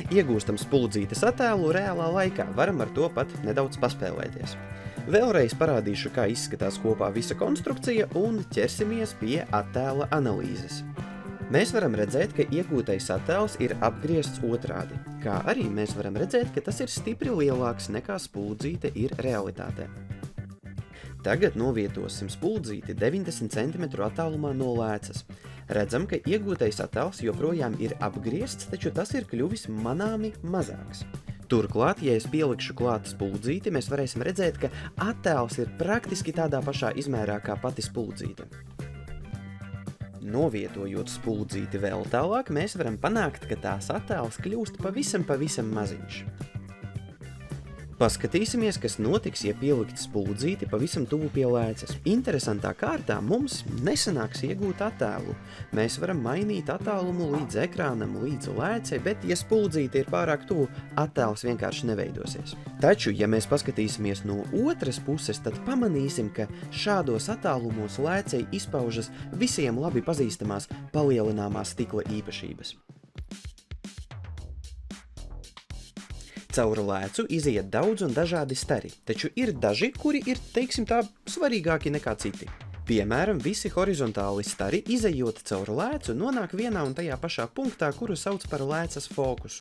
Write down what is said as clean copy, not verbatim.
Iegūstam spuldzītes attēlu reālā laikā, varam ar to pat nedaudz paspēlēties. Vēlreiz parādīšu, kā izskatās kopā visa konstrukcija un ķersimies pie attēla analīzes. Mēs varam redzēt, ka iegūtais attēls ir apgriezts otrādi, kā arī mēs varam redzēt, ka tas ir stipri lielāks nekā spuldzīte ir realitātē. Tagad novietosim spuldzīti 90 cm attālumā no lēcas. Redzam, ka iegūtais attēls joprojām ir apgriezts, taču tas ir kļuvis manāmi mazāks. Turklāt, ja es pielikšu klāt spuldzīti, mēs varēsim redzēt, ka attēls ir praktiski tādā pašā izmērā kā pati spuldzīte. Novietojot spuldzīti vēl tālāk, mēs varam panākt, ka tās attēls kļūst pavisam maziņš. Paskatīsimies, kas notiks, ja pielikt spuldzīti pavisam tuvu pie lēcas. Interesantā kārtā mums nesanāks iegūt attēlu. Mēs varam mainīt attālumu līdz ekrānam, līdz lēcei, bet, ja spuldzīte ir pārāk tuvu, attēls vienkārši neveidosies. Taču, ja mēs paskatīsimies no otras puses, tad pamanīsim, ka šādos attālumos lēcei izpaužas visiem labi pazīstamās palielināmā stikla īpašības. Caur lēcu iziet daudz un dažādi stari, taču ir daži, kuri ir, teiksim tā, svarīgāki nekā citi. Piemēram, visi horizontāli stari, izejot caur lēcu, nonāk vienā un tajā pašā punktā, kuru sauc par lēcas fokusu.